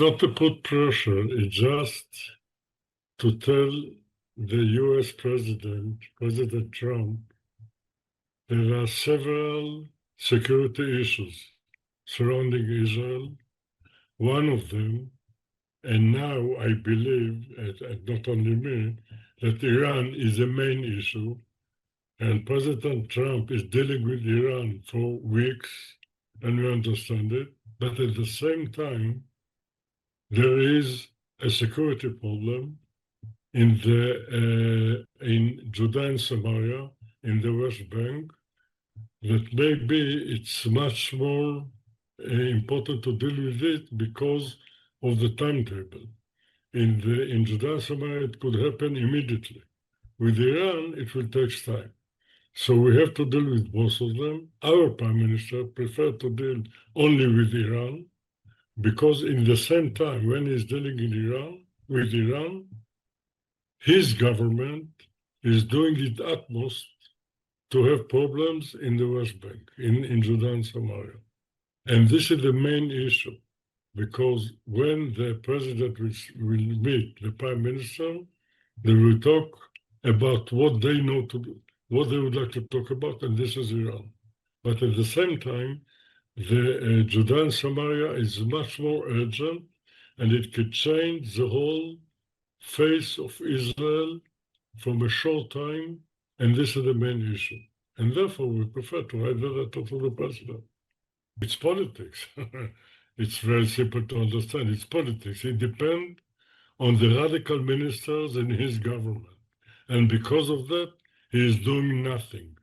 not to put pressure, it's just to tell the US President, President Trump, there are several security issues surrounding Israel. One of them, and now I believe, and not only me, that Iran is the main issue, and President Trump is dealing with Iran for weeks, and we understand it. But at the same time, there is a security problem in Judea and Samaria, in the West Bank, that maybe it's much more important to deal with it because of the timetable. In Judea and Samaria, it could happen immediately. With Iran, it will take time. So we have to deal with both of them. Our Prime Minister preferred to deal only with Iran, because in the same time, when he's dealing with Iran, his government is doing its utmost to have problems in the West Bank, in Judea and Samaria. And this is the main issue, because when the president will meet the Prime Minister, they will talk about what they know to do, what they would like to talk about, and this is Iran. But at the same time, the Judea and Samaria is much more urgent, and it could change the whole face of Israel from a short time, and this is the main issue. And therefore, we prefer to write the letter to the president. It's politics. It's very simple to understand. It's politics. It depends on the radical ministers in his government. And because of that, he is doing nothing.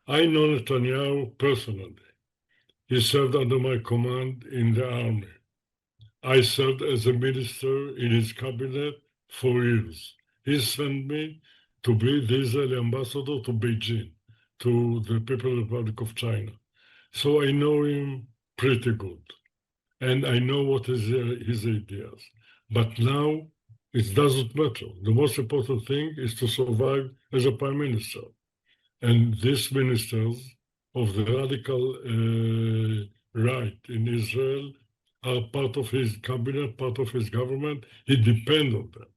I know Netanyahu personally. He served under my command in the army. I served as a minister in his cabinet for years. He sent me to be the Israeli ambassador to Beijing, to the People's Republic of China. So I know him pretty good. And I know what is his ideas. But now it doesn't matter. The most important thing is to survive as a prime minister. And these ministers of the radical right in Israel are part of his cabinet, part of his government. He depends on them.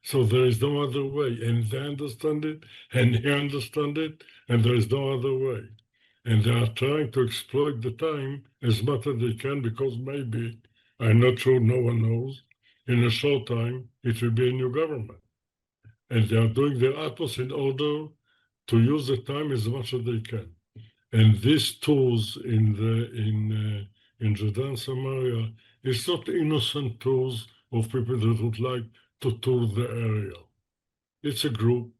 So there is no other way. And they understand it, and he understands it, and there is no other way. And they are trying to exploit the time as much as they can, because maybe, I'm not sure, no one knows, in a short time, it will be a new government. And they are doing their utmost in order to use the time as much as they can. And these tools in Judea and Samaria is not innocent tools of people that would like to tour the area. It's a group,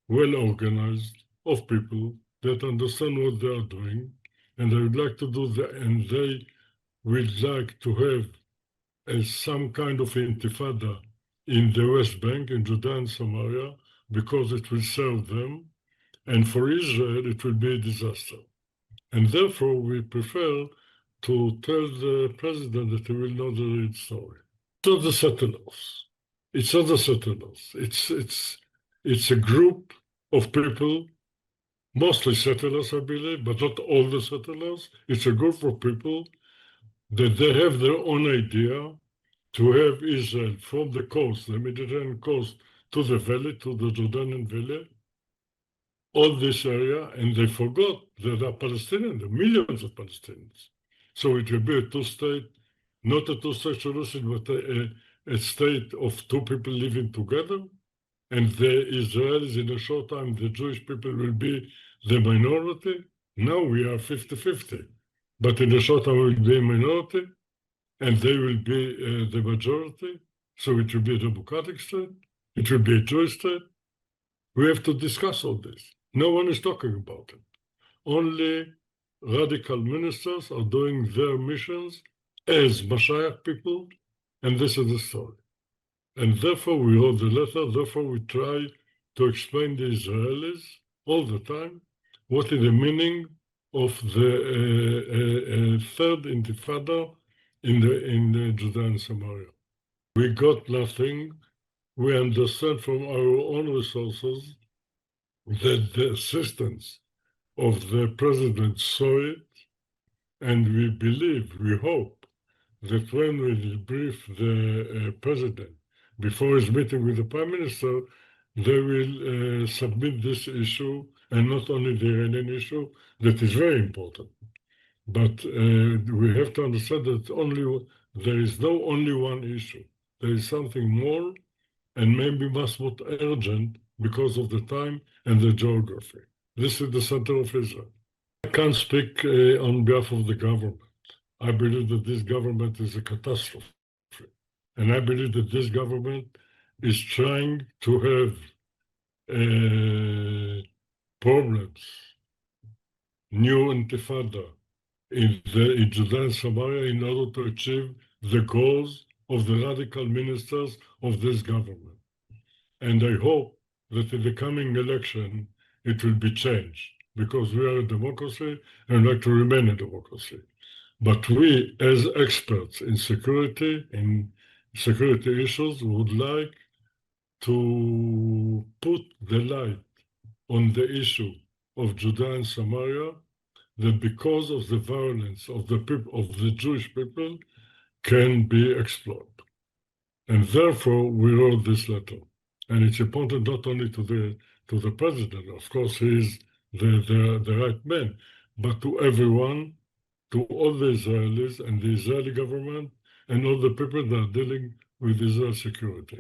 well organized, of people that understand what they are doing, and they would like to do that, and they would like to have some kind of intifada in the West Bank, in Judea and Samaria, because it will serve them, and for Israel, it will be a disaster. And therefore, we prefer to tell the president that he will know the real story. It's not the settlers. It's not the settlers. It's a group of people, mostly settlers, I believe, but not all the settlers. It's a group of people that they have their own idea to have Israel from the coast, the Mediterranean coast, to the valley, to the Jordanian valley, all this area, and they forgot that there are Palestinians, there are millions of Palestinians. So it will be a two-state, not a two-state solution, but a state of two people living together. And the Israelis, in a short time, the Jewish people will be the minority. Now we are 50-50. But in a short time, we will be a minority, and they will be the majority. So it will be a democratic state. It will be a Jewish state. We have to discuss all this. No one is talking about it. Only radical ministers are doing their missions as Mashiach people, and this is the story. And therefore, we wrote the letter, therefore we try to explain to the Israelis all the time what is the meaning of the third Intifada in the Judea and Samaria. We got nothing. We understand from our own resources that the assistance of the president saw it, and we believe, we hope, that when we brief the president before his meeting with the prime minister, they will submit this issue, and not only the Iranian issue, that is very important. But we have to understand that there is no only one issue. There is something more, and maybe much more urgent because of the time and the geography. This is the center of Israel. I can't speak on behalf of the government. I believe that this government is a catastrophe. And I believe that this government is trying to have problems, new intifada in Judea and Samaria in order to achieve the goals of the radical ministers of this government. And I hope that in the coming election, it will be changed, because we are a democracy and like to remain a democracy. But we, as experts in security issues, would like to put the light on the issue of Judea and Samaria, that because of the violence of the Jewish people can be explored. And therefore, we wrote this letter. And it's important not only to the president, of course, he is the right man, but to everyone, to all the Israelis and the Israeli government and all the people that are dealing with Israel security.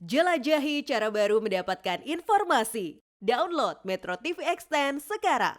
Jelajahi cara baru mendapatkan informasi. Download MetroTV Extend sekarang.